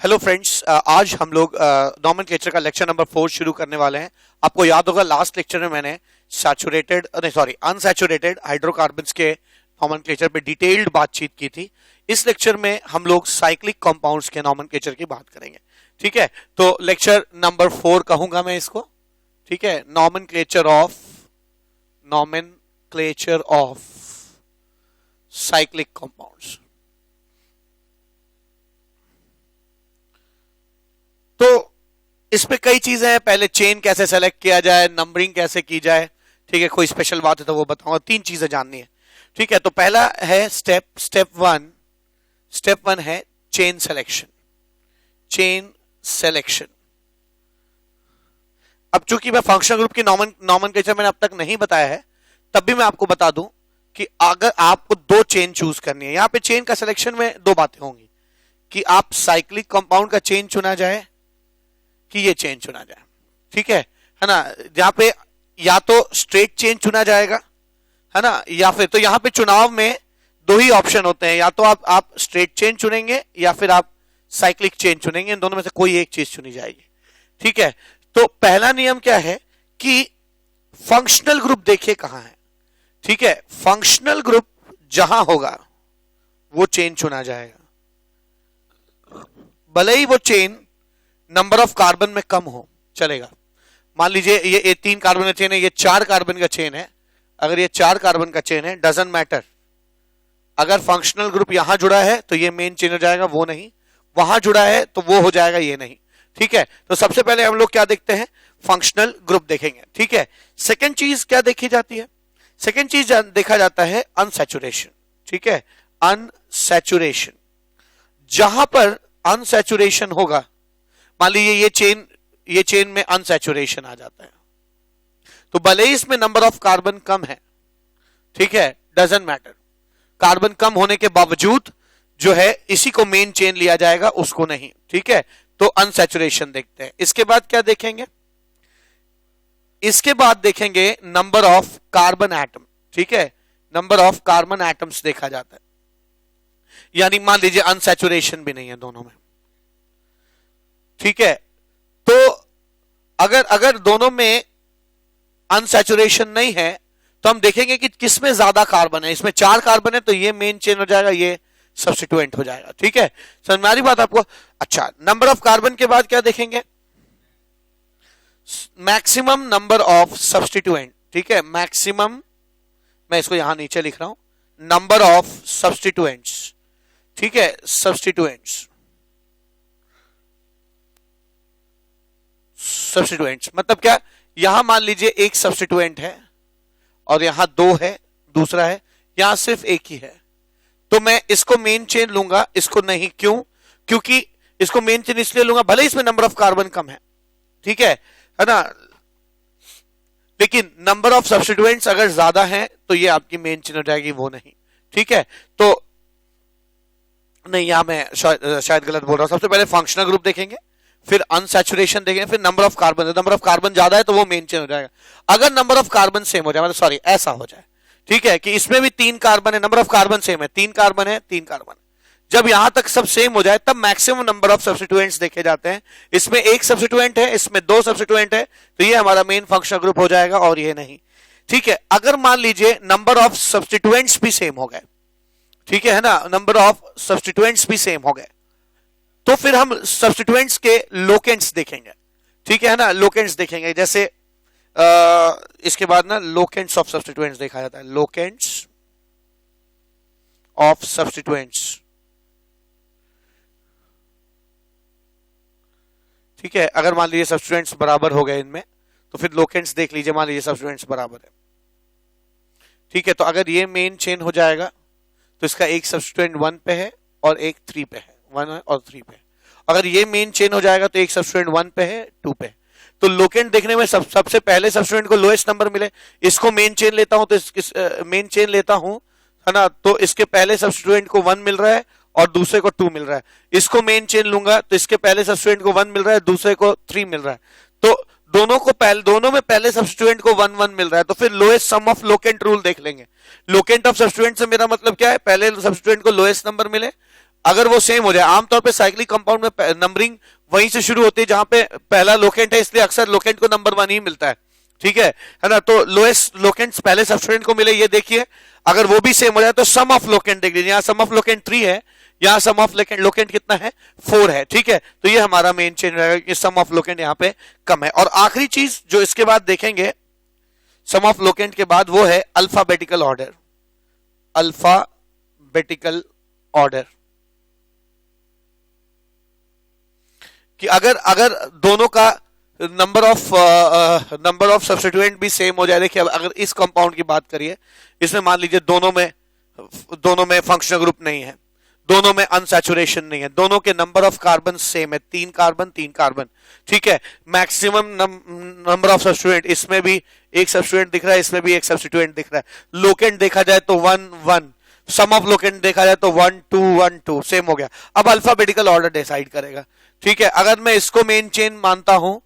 Hello friends, आज हम लोग नॉमेनक्लेचर का लेक्चर नंबर 4 शुरू करने वाले हैं। आपको याद होगा लास्ट लेक्चर में मैंने अनसैचुरेटेड हाइड्रोकार्बन्स के नॉमेनक्लेचर पे डिटेल्ड बातचीत की थी। इस लेक्चर में हम लोग साइक्लिक कंपाउंड्स के नॉमेनक्लेचर की बात करेंगे। ठीक है, तो लेक्चर नंबर 4 कहूंगा मैं इसको। ठीक है, नॉमेनक्लेचर ऑफ साइक्लिक कंपाउंड्स। तो इसमें कई चीजें हैं। पहले चेन कैसे सेलेक्ट किया जाए, नंबरिंग कैसे की जाए। ठीक है, कोई स्पेशल बात है तो वो बताऊंगा। 3 चीजें जाननी है। ठीक है, तो पहला है स्टेप वन है चेन सिलेक्शन। अब चूंकि मैं फंक्शनल ग्रुप की नॉमेनक्लेचर मैंने अब तक नहीं बताया है, तब भी मैं आपको बता दूं कि अगर आपको 2 चेन चूज करनी है, यहां पे चेन का सिलेक्शन में 2 बातें होंगी कि आप साइक्लिक कंपाउंड का चेन चुना जाए कि ये चेन चुना जाए। ठीक है ना, जहां पे या तो स्ट्रेट चेन चुना जाएगा, है ना, या फिर तो यहां पे चुनाव में 2 ही ऑप्शन होते हैं, या तो आप स्ट्रेट चेन चुनेंगे या फिर आप साइक्लिक चेन चुनेंगे। इन दोनों में से कोई एक चीज चुनी जाएगी। ठीक है, तो पहला नियम क्या है कि फंक्शनल ग्रुप देखिए कहां है। ठीक है, फंक्शनल ग्रुप जहां होगा वो चेन चुना जाएगा, भले ही वो चेन नंबर ऑफ कार्बन में कम हो, चलेगा। मान लीजिए ये 3 कार्बन का चेन है, ये 4 कार्बन का चेन है। अगर ये 4 कार्बन का चेन है, डजंट मैटर। अगर फंक्शनल ग्रुप यहां जुड़ा है तो ये मेन चेन हो जाएगा, वो नहीं। वहां जुड़ा है तो वो हो जाएगा, ये नहीं। ठीक है, तो सबसे पहले हम लोग क्या देखते हैं, फंक्शनल ग्रुप देखेंगे। ठीक है, सेकेंड चीज क्या देखी जाती है, सेकेंड चीज देखा जाता है अनसैचुरेशन। ठीक है, अनसैचुरेशन। जहां पर अनसैचुरेशन होगा, मान लीजिए ये चेन में अनसैचुरेशन आ जाता है, तो भले ही इसमें नंबर ऑफ कार्बन कम है, ठीक है, डजंट मैटर। कार्बन कम होने के बावजूद जो है इसी को मेन चेन लिया जाएगा, उसको नहीं। ठीक है, तो अनसैचुरेशन देखते हैं। इसके बाद क्या देखेंगे, इसके बाद देखेंगे नंबर ऑफ कार्बन एटम। ठीक है, नंबर ऑफ कार्बन एटम्स देखा जाता है, यानी मान लीजिए अनसैचुरेशन भी नहीं है दोनों में। ठीक है, तो अगर दोनों में अनसैचुरेशन नहीं है तो हम देखेंगे कि किसमें ज्यादा कार्बन है। इसमें 4 कार्बन है तो ये मेन चेन हो जाएगा, ये सब्स्टिट्यूएंट हो जाएगा। ठीक है, समझ में आ रही बात आपको। अच्छा, नंबर ऑफ कार्बन के बाद क्या देखेंगे, मैक्सिमम नंबर ऑफ सब्स्टिट्यूएंट। ठीक है, मैक्सिमम, मैं इसको यहां नीचे लिख रहा हूं, नंबर ऑफ सब्स्टिट्यूएंट्स। ठीक है, सब्स्टिट्यूएंट्स मतलब क्या, यहां मान लीजिए एक सब्स्टिट्यूएंट है और यहां 2 है, दूसरा है, यहां सिर्फ एक ही है, तो मैं इसको मेन चेन लूंगा, इसको नहीं। क्यों? क्योंकि इसको मेन चेन इसलिए लूंगा भले इसमें नंबर ऑफ कार्बन कम है, ठीक है ना, लेकिन नंबर ऑफ सब्स्टिट्यूएंट्स अगर ज्यादा है तो ये आपकी मेन चेन हो जाएगी, वो नहीं। ठीक है, तो नहीं, यहां मैं शायद गलत बोल रहा हूं। सबसे पहले फंक्शनल ग्रुप देखेंगे, फिर अनसैचुरेशन देखेंगे, फिर number of carbon. Number of carbon ज्यादा है तो वो मेन चेन हो जाएगा। अगर नंबर ऑफ कार्बन सेम हो जाए, मतलब सॉरी ऐसा हो जाए, ठीक है, कि इसमें भी 3 कार्बन है, नंबर ऑफ कार्बन सेम है, 3 कार्बन है, 3 कार्बन, जब यहां तक सब सेम हो जाए तब मैक्सिमम नंबर ऑफ सब्स्टिट्यूएंट्स देखे जाते हैं। इसमें 1 सब्स्टिट्यूएंट है, इसमें 2 सब्स्टिट्यूएंट है, तो ये हमारा मेन फंक्शनल ग्रुप हो जाएगा और ये नहीं। ठीक है, अगर मान लीजिए नंबर ऑफ सब्स्टिट्यूएंट्स भी सेम हो गए, ठीक है ना, नंबर ऑफ सब्स्टिट्यूएंट्स भी सेम हो गए, तो फिर हम सब्स्टिट्यूएंट्स के लोकेंट्स देखेंगे। ठीक है ना, लोकेंट्स देखेंगे। जैसे इसके बाद ना लोकेंट्स ऑफ सब्स्टिट्यूएंट्स देखा जाता है, लोकेंट्स ऑफ सब्स्टिट्यूएंट्स। ठीक है, अगर मान लीजिए सब्स्टिट्यूएंट्स बराबर हो गए इनमें, तो फिर लोकेंट्स देख लीजिए, मान लीजिए सब्स्टिट्यूएंट्स बराबर है। ठीक है, तो अगर ये मेन चेन हो जाएगा तो इसका एक सब्स्टिट्यूएंट 1 पे है और एक 3 पे है, 1 और 3 पे। अगर ये मेन चेन हो जाएगा तो एक सब्स्टिट्यूएंट 1 पे है, 2 पे। तो लोकेंट देखने में सबसे पहले सब्स्टिट्यूएंट को लोएस्ट नंबर मिले, इसको मेन चेन लेता हूं तो मेन चेन लेता हूं, है ना, तो इसके पहले सब्स्टिट्यूएंट को 1 मिल रहा है और दूसरे को 2 मिल रहा है। इसको मेन चेन लूंगा तो इसके पहले सब्स्टिट्यूएंट को 1 मिल रहा है, दूसरे को 3 मिल रहा है, तो दोनों में पहले सब्स्टिट्यूएंट को 1 1 मिल रहा है, तो फिर lowest sum of locant rule देख लेंगे। लोकेंट ऑफ सब्स्टिट्यूएंट से मेरा मतलब क्या है, पहले सब्स्टिट्यूएंट को लोएस्ट नंबर मिले अगर वो सेम हो जाए, आमतौर पे साइक्लिक कंपाउंड में नंबरिंग वहीं से शुरू होती है जहां पे पहला लोकेंट है, इसलिए अक्सर लोकेंट को नंबर 1 ही मिलता है, ठीक है ना। तो लोएस्ट लोकेंट पहले सब्स्टिट्यूएंट को मिले, ये देखिए अगर वो भी सेम हो जाए तो सम ऑफ लोकेंट देख लीजिए, यहाँ सम ऑफ लोकेंट 3 है, यहाँ सम ऑफ लोकेंट कितना है 4 है, ठीक है। तो ये हमारा मेन चेंज रहेगा कि सम ऑफ लोकेंट यहाँ पे कम है। और आखिरी चीज जो इसके बाद देखेंगे सम ऑफ लोकेंट के बाद, वो है अल्फाबेटिकल ऑर्डर। अल्फाबेटिकल ऑर्डर कि अगर दोनों का नंबर ऑफ सब्स्टिट्यूएंट भी सेम हो जाए। देखिए अगर इस कंपाउंड की बात करिए, इसमें मान लीजिए दोनों में फंक्शनल ग्रुप नहीं है, दोनों में अनसैचुरेशन नहीं है, दोनों के नंबर ऑफ कार्बन सेम है, 3 कार्बन, ठीक है। मैक्सिमम नंबर ऑफ सब्स्टिट्यूएंट, इसमें भी एक सब्स्टिट्यूएंट दिख रहा है, इसमें भी एक सब्स्टिट्यूएंट दिख रहा है। लोकेंट देखा जाए तो 1 1, सम ऑफ लोकेंट देखा जाए तो 1 2 1 2, सेम हो गया। अब अल्फाबेटिकल ऑर्डर डिसाइड करेगा, ठीक है। अगर मैं इसको मेन चेन मानता हूं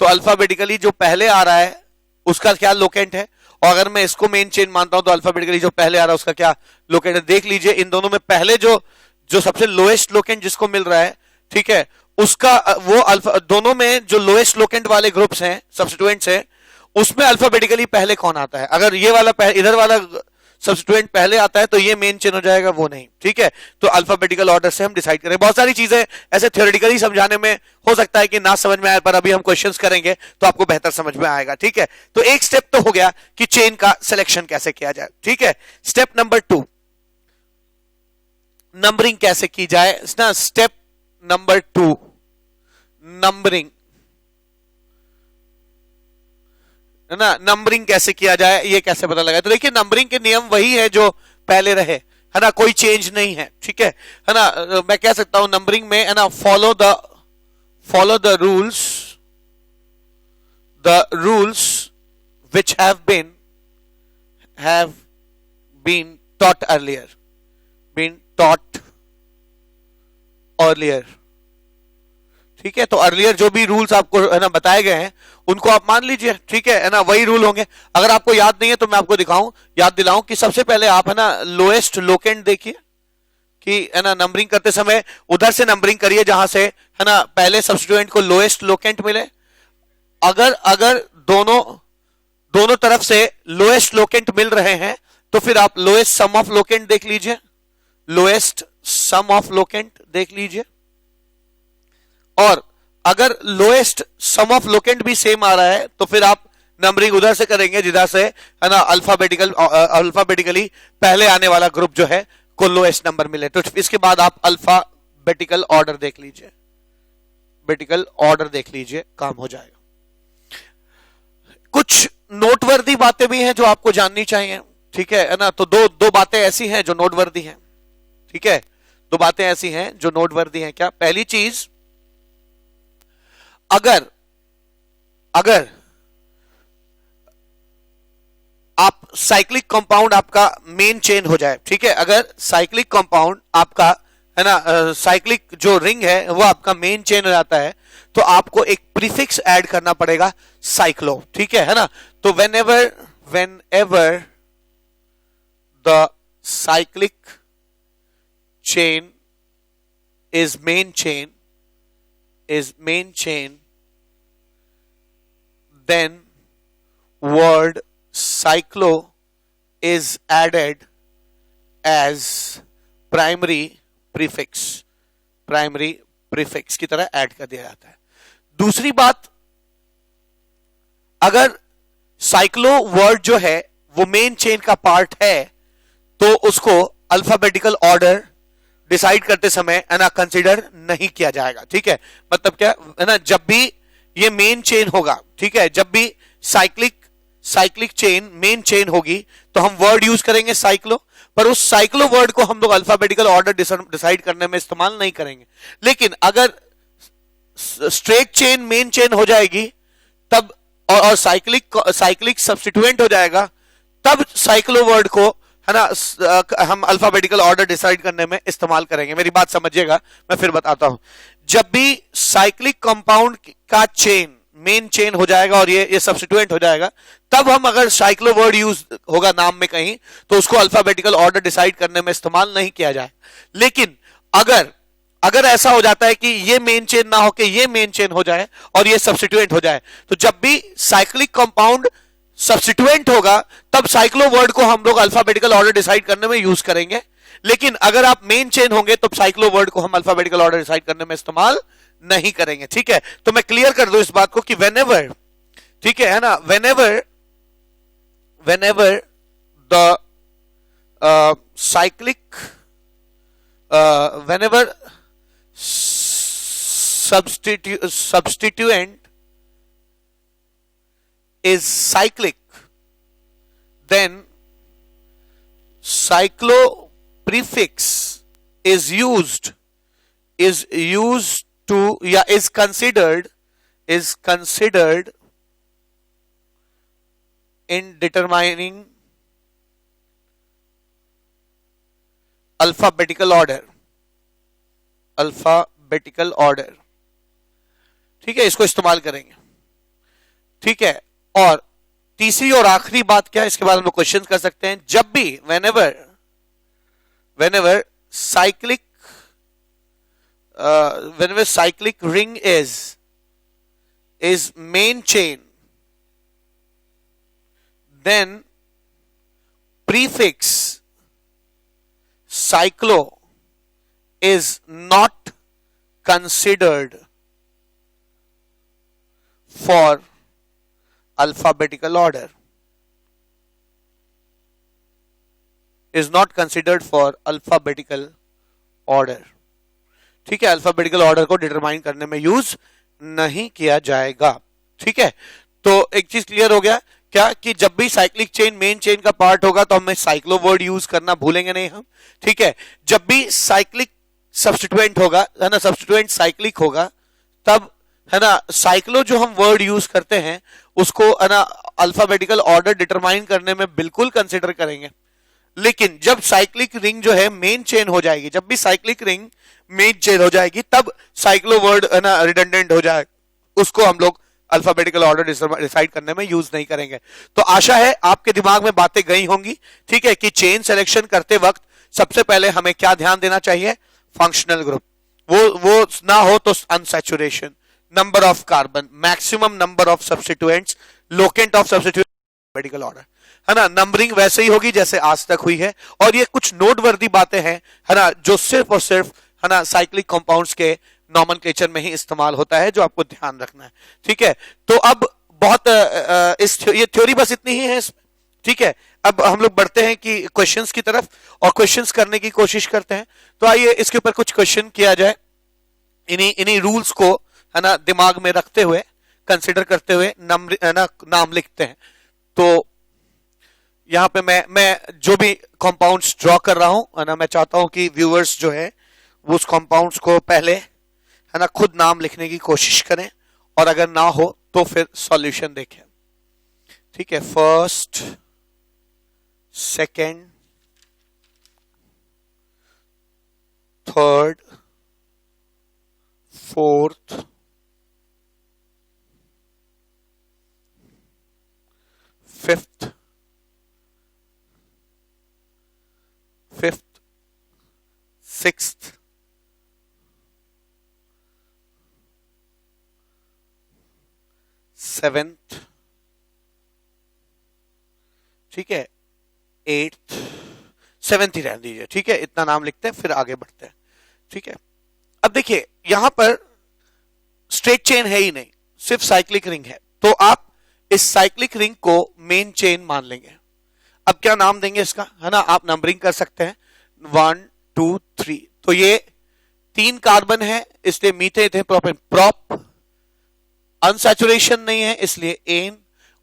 तो अल्फाबेटिकली जो पहले आ रहा है उसका क्या लोकेंट है, और अगर मैं इसको मेन चेन मानता हूं तो अल्फाबेटिकली जो पहले आ रहा है उसका क्या लोकेंट है। देख लीजिए इन दोनों में पहले जो सबसे लोएस्ट लोकेंट जिसको मिल रहा है, ठीक है, उसका वो दोनों में जो लोएस्ट लोकेंट वाले ग्रुप्स हैं, सब्स्टिट्यूएंट्स हैं, उसमें अल्फाबेटिकली पहले कौन आता है। अगर ये वाला इधर वाला सब्स्टिट्यूएंट पहले आता है तो ये मेन चेन हो जाएगा, वो नहीं, ठीक है। तो अल्फाबेटिकल ऑर्डर से हम डिसाइड करें। बहुत सारी चीजें ऐसे थ्योरेटिकली समझाने में हो सकता है कि ना समझ में आए, पर अभी हम क्वेश्चंस करेंगे तो आपको बेहतर समझ में आएगा, ठीक है। तो एक स्टेप तो हो गया कि चेन का सिलेक्शन कैसे किया जाए, ठीक है। स्टेप नंबर 2, नंबरिंग कैसे की जाए ना। स्टेप नंबर 2, नंबरिंग, है ना। नंबरिंग कैसे किया जाए, ये कैसे पता लगा। तो देखिए नंबरिंग के नियम वही है जो पहले रहे, है ना, कोई चेंज नहीं है, ठीक है ना। मैं कह सकता हूं नंबरिंग में, है ना, follow the rules which have been taught earlier, ठीक है। तो अर्लियर जो भी रूल्स आपको, है ना, बताए गए हैं उनको आप मान लीजिए, ठीक है ना, वही रूल होंगे। अगर आपको याद नहीं है तो मैं आपको याद दिलाऊं कि सबसे पहले आप, है ना, लोएस्ट लोकेंट देखिए कि, है ना, नंबरिंग करते समय उधर से नंबरिंग करिए जहां से, है ना, पहले सब्स्टिट्यूएंट को लोएस्ट लोकेंट मिले। अगर दोनों तरफ से लोएस्ट लोकेंट मिल रहे हैं तो फिर आप लोएस्ट सम ऑफ लोकेंट देख लीजिए, लोएस्ट सम ऑफ लोकेंट देख लीजिए। और अगर लोएस्ट सम ऑफ लोकेंट भी सेम आ रहा है तो फिर आप नंबरिंग उधर से करेंगे जिधर से, है ना, अल्फाबेटिकली पहले आने वाला ग्रुप जो है को लोएस्ट नंबर मिले। तो इसके बाद आप अल्फाबेटिकल ऑर्डर देख लीजिए, काम हो जाएगा। कुछ नोटवर्दी बातें भी हैं जो आपको जाननी चाहिए, ठीक है ना। तो दो बातें ऐसी हैं जो नोटवर्दी हैं, ठीक है। 2 बातें ऐसी हैं जो नोटवर्दी हैं। क्या? पहली चीज, अगर आप साइक्लिक कंपाउंड आपका मेन चेन हो जाए, ठीक है, अगर साइक्लिक कंपाउंड आपका, है ना, साइक्लिक जो रिंग है वो आपका मेन चेन हो जाता है तो आपको एक प्रीफिक्स ऐड करना पड़ेगा, साइक्लो, ठीक है ना। तो whenever the cyclic chain is main chain, then word cyclo is added as primary prefix की तरह ऐड कर दिया जाता है। दूसरी बात, अगर साइक्लो वर्ड जो है वो मेन चेन का पार्ट है तो उसको अल्फाबेटिकल ऑर्डर डिसाइड करते समय, है ना, कंसीडर नहीं किया जाएगा, ठीक है। मतलब क्या, है ना, जब भी ये मेन चेन होगा, ठीक है, जब भी साइक्लिक चेन मेन चेन होगी तो हम वर्ड यूज करेंगे साइक्लो, पर उस साइक्लो वर्ड को हम लोग अल्फाबेटिकल ऑर्डर डिसाइड करने में इस्तेमाल नहीं करेंगे। लेकिन अगर स्ट्रेट चेन मेन चेन हो जाएगी तब, और साइक्लिक सब्स्टिट्यूएंट हो जाएगा, तब साइक्लो वर्ड को, है ना, हम अल्फाबेटिकल ऑर्डर डिसाइड करने में इस्तेमाल करेंगे। मेरी बात समझिएगा, मैं फिर बताता हूं। जब भी साइक्लिक कंपाउंड का चेन मेन चेन हो जाएगा और ये सब्स्टिट्यूएंट हो जाएगा, तब हम अगर साइक्लो वर्ड यूज होगा नाम में कहीं तो उसको अल्फाबेटिकल ऑर्डर डिसाइड करने में इस्तेमाल नहीं किया जाए। लेकिन अगर अगर ऐसा हो जाता है कि ये मेन चेन ना होके ये मेन चेन हो जाए और ये सब्स्टिट्यूएंट हो जाए, तो जब भी साइक्लिक कंपाउंड सब्स्टिट्यूएंट होगा तब साइक्लो वर्ड को हम लोग अल्फाबेटिकल ऑर्डर डिसाइड करने में यूज करेंगे। लेकिन अगर आप मेन चेन होंगे तो साइक्लो वर्ड को हम अल्फाबेटिकल ऑर्डर डिसाइड करने में इस्तेमाल नहीं करेंगे। ठीक है, तो मैं क्लियर कर दूं इस बात को कि वेनेवर, ठीक है ना, whenever the cyclic whenever substituent is cyclic, then cyclo prefix is used to, is considered in determining alphabetical order. ठीक है, इसको इस्तेमाल करेंगे। ठीक है, और तीसरी और आखिरी बात क्या है, इसके बाद हम लोग क्वेश्चन कर सकते हैं। जब भी whenever cyclic ring is main chain, then prefix cyclo is not considered for alphabetical order. Is not considered for alphabetical order. ठीक है, अल्फाबेटिकल ऑर्डर को डिटरमाइन करने में यूज नहीं किया जाएगा। ठीक है, तो एक चीज क्लियर हो गया क्या कि जब भी साइक्लिक चेन मेन चेन का पार्ट होगा तो हमें साइक्लो वर्ड यूज करना भूलेंगे नहीं हम। ठीक है, जब भी साइक्लिक सब्स्टिट्यूएंट होगा, है ना, सब्स्टिट्यूएंट साइक्लिक होगा, तब है ना साइक्लो जो हम वर्ड यूज करते हैं उसको है ना अल्फाबेटिकल ऑर्डर डिटरमाइन करने में बिल्कुल कंसिडर करेंगे। लेकिन जब साइक्लिक रिंग जो है मेन चेन हो जाएगी, जब भी साइक्लिक रिंग मेन चेन हो जाएगी तब साइक्लो वर्ड है ना रिडंडेंट हो जाए, उसको हम लोग अल्फाबेटिकल ऑर्डर डिसाइड करने में यूज नहीं करेंगे। तो आशा है आपके दिमाग में बातें गई होंगी। ठीक है, कि चेन सिलेक्शन करते वक्त सबसे पहले हमें क्या ध्यान देना चाहिए, फंक्शनल ग्रुप, वो ना हो तो unsaturation, number of carbon, maximum number of substituents, locant of substituent, alphabetical order, है ना। नंबरिंग वैसे ही होगी जैसे आज तक हुई है, और ये कुछ नोटवर्दी बातें हैं, है ना, जो सिर्फ और सिर्फ है ना साइक्लिक कंपाउंड्स के नॉमेनक्लेचर में ही इस्तेमाल होता है, जो आपको ध्यान रखना है। ठीक है, तो अब बहुत ये थ्योरी बस इतनी ही है इसमें। ठीक है, अब हम लोग बढ़ते हैं कि क्वेश्चंस की तरफ, और क्वेश्चंस करने की कोशिश करते हैं। तो आइए इसके ऊपर कुछ क्वेश्चन किया जाए, इन्हीं रूल्स को है ना दिमाग में रखते हुए, कंसिडर करते हुए नाम लिखते हैं। तो यहां पे मैं जो भी कंपाउंड्स ड्रॉ कर रहा हूं है ना, मैं चाहता हूं कि व्यूअर्स जो है वो उस कंपाउंड्स को पहले है ना खुद नाम लिखने की कोशिश करें, और अगर ना हो तो फिर सॉल्यूशन देखें। ठीक है, first, second, third, fourth, fifth, sixth, seventh, ठीक है, एट्थ, सेवेंथ ही रहने दीजिए। ठीक है, इतना नाम लिखते हैं फिर आगे बढ़ते हैं। ठीक है, अब देखिए यहां पर स्ट्रेट चेन है ही नहीं, सिर्फ साइक्लिक रिंग है, तो आप इस साइक्लिक रिंग को मेन चेन मान लेंगे। अब क्या नाम देंगे इसका, है ना, आप नंबरिंग कर सकते हैं 1 2 3। तो ये 3 कार्बन है इसलिए मीथेन थे प्रोपेन, प्रोप, अनसैचुरेशन नहीं है इसलिए एन,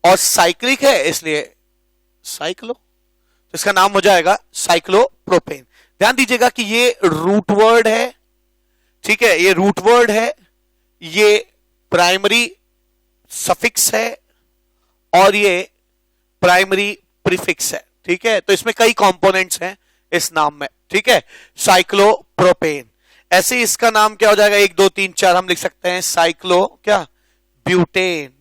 और साइक्लिक है इसलिए साइक्लो, तो इसका नाम हो जाएगा साइक्लोप्रोपेन। ध्यान दीजिएगा कि ये रूट वर्ड है। ठीक है, ये रूट वर्ड है, ये प्राइमरी सफिक्स है, और ये प्राइमरी प्रीफिक्स है। ठीक है, तो इसमें कई कंपोनेंट्स हैं इस नाम में। ठीक है, साइक्लोप्रोपेन। ऐसे इसका नाम क्या हो जाएगा, 1 2 3 4 हम लिख सकते हैं साइक्लो क्या, ब्यूटेन।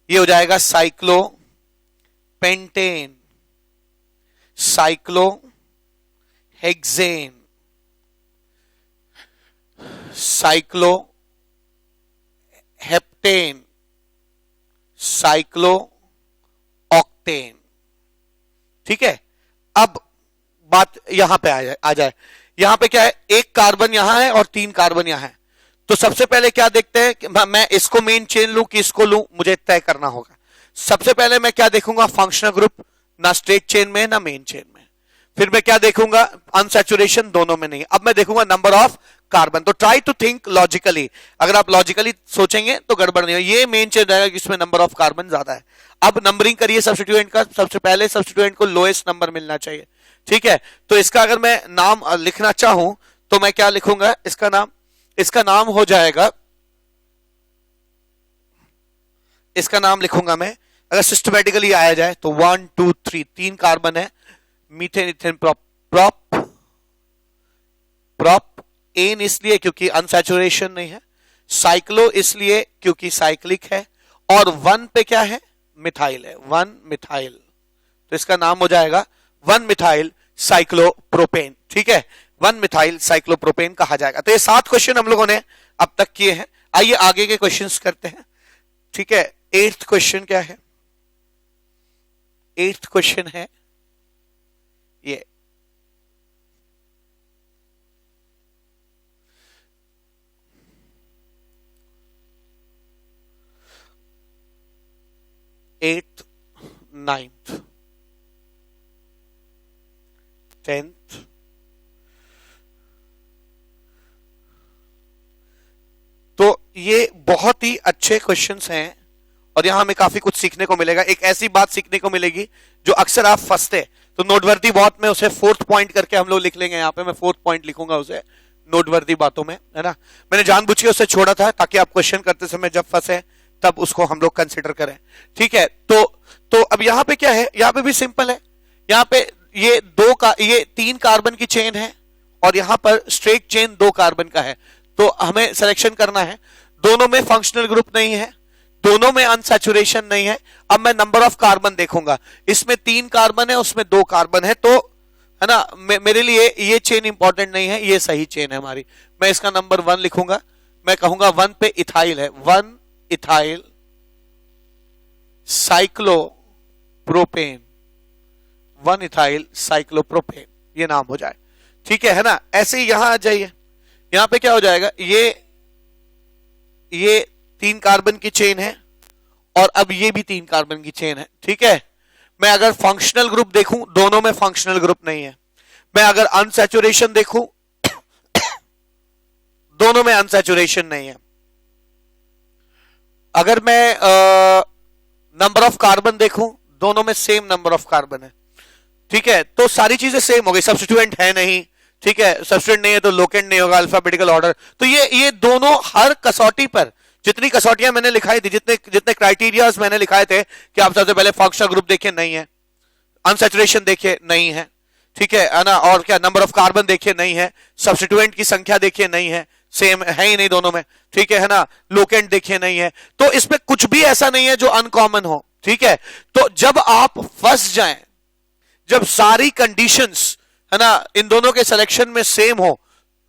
ये हो जाएगा cyclo pentane, cyclo hexane, cyclo heptane, cyclo octane. ठीक है, अब बात यहां पे आ जाए। यहां पे क्या है, एक कार्बन यहां है और 3 कार्बन यहां है। तो सबसे पहले क्या देखते हैं कि मैं इसको मेन चेन लूं कि इसको लूं, मुझे तय करना होगा। सबसे पहले मैं क्या देखूंगा, फंक्शनल ग्रुप, ना स्ट्रेट चेन में ना मेन चेन में। फिर मैं क्या देखूंगा, अनसैचुरेशन दोनों में नहीं। अब मैं देखूंगा नंबर ऑफ कार्बन। तो ट्राई टू थिंक लॉजिकली, अगर आप लॉजिकली सोचेंगे तो गड़बड़ नहीं हो। ये मेन चेन रहेगा जिसमें नंबर ऑफ कार्बन ज्यादा है। अब नंबरिंग करिए सब्स्टिट्यूएंट का। सबसे पहले सब्स्टिट्यूएंट को लोएस्ट नंबर मिलना चाहिए। ठीक है, तो इसका अगर मैं नाम लिखना चाहूं तो मैं क्या लिखूंगा, इसका नाम हो जाएगा, इसका नाम लिखूंगा मैं, अगर सिस्टमेटिकली आया जाए तो 1 2 3, 3 कार्बन है, मीथेन इथेन प्रोप एन इसलिए क्योंकि अनसैचुरेशन नहीं है, साइक्लो इसलिए क्योंकि साइक्लिक है, और 1 पे क्या है, मिथाइल है, 1 मिथाइल। तो इसका नाम हो जाएगा 1 मिथाइल साइक्लोप्रोपेन। ठीक है, 1 मिथाइल साइक्लोप्रोपेन कहा जाएगा। तो ये 7 क्वेश्चन हम लोगों ने अब तक किए हैं। आइए आगे के क्वेश्चंस करते हैं। ठीक है, 8th क्वेश्चन क्या है, 8th क्वेश्चन है ये, एट्थ, 9th, 10th, तो ये बहुत ही अच्छे क्वेश्चंस हैं और यहां हमें काफी कुछ सीखने को मिलेगा। एक ऐसी बात सीखने को मिलेगी जो अक्सर आप फंसते, तो नोटवर्दी बहुत में उसे 4th पॉइंट करके हम लोग लिख लेंगे। यहां पे मैं 4th पॉइंट लिखूंगा उसे नोटवर्दी बातों में, है ना। मैंने जानबूझ के उसे छोड़ा था ताकि आप क्वेश्चन करते समय जब फंसे तब उसको हम लोग कंसिडर करें। ठीक है, तो अब यहां पे क्या है, यहां पे भी सिंपल है। यहां पे ये 3 कार्बन की चेन है और यहां पर स्ट्रेट चेन 2 कार्बन का है। तो हमें सिलेक्शन करना है, दोनों में फंक्शनल ग्रुप नहीं है, दोनों में अनसैचुरेशन नहीं है। अब मैं नंबर ऑफ कार्बन देखूंगा, इसमें 3 कार्बन है, उसमें 2 कार्बन है, तो है ना, मेरे लिए ये चेन इंपॉर्टेंट नहीं है, ये सही चेन है हमारी। मैं इसका नंबर 1 लिखूंगा। मैं कहूंगा 1 पे इथाइल है, 1 इथाइल साइक्लोप्रोपेन, 1 इथाइल साइक्लोप्रोपेन, ये नाम हो जाए। ठीक है ना। ऐसे ही यहां आ जाइए, यहां पे क्या हो जाएगा, ये 3 कार्बन की चेन है और अब ये भी 3 कार्बन की चेन है। ठीक है, मैं अगर फंक्शनल ग्रुप देखूं, दोनों में फंक्शनल ग्रुप नहीं है। मैं अगर अनसैचुरेशन देखूं दोनों में अनसैचुरेशन नहीं है। अगर मैं नंबर ऑफ कार्बन देखूं, दोनों में सेम नंबर ऑफ कार्बन है। ठीक है, तो सारी चीजें सेम हो गई। सब्स्टिट्यूएंट है नहीं, ठीक है, सब्स्टिट्यूएंट नहीं है तो लोकेंड नहीं होगा, अल्फाबेटिकल ऑर्डर। तो ये दोनों हर कसौटी पर, जितनी कसौटियां मैंने लिखाई थी, जितने क्राइटेरियाज मैंने लिखाए थे कि आप सबसे पहले फंक्शनल ग्रुप देखिए, नहीं है, अनसैचुरेशन देखिए, नहीं है, ठीक है ना, और क्या नंबर ऑफ कार्बन देखिए, नहीं है, सब्स्टिट्यूएंट की संख्या देखिए, नहीं है, सेम है ही नहीं दोनों में। ठीक है ना, लोकेंड देखिए, नहीं है। तो इसमें कुछ भी ऐसा नहीं है जो अनकॉमन हो। ठीक है, तो जब आप फंस जाएं, जब सारी कंडीशंस है ना इन दोनों के सिलेक्शन में सेम हो,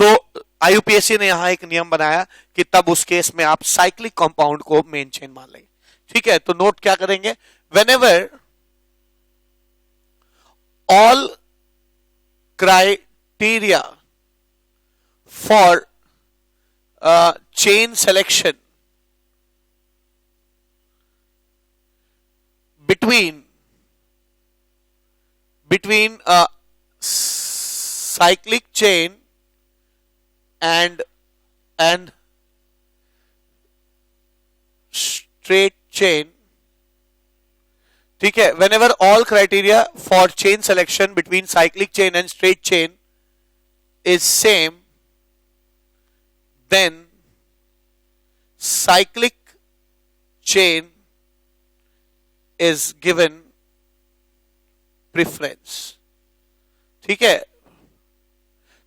तो आईयूपीएससी ने यहां एक नियम बनाया कि तब उस केस में आप साइक्लिक कंपाउंड को मेन चेन मान लेंगे। ठीक है, तो नोट क्या करेंगे, whenever all criteria for chain selection between a cyclic chain and straight chain, ठीक है, whenever all criteria for chain selection between cyclic chain and straight chain is same, then cyclic chain is given preference। ठीक है,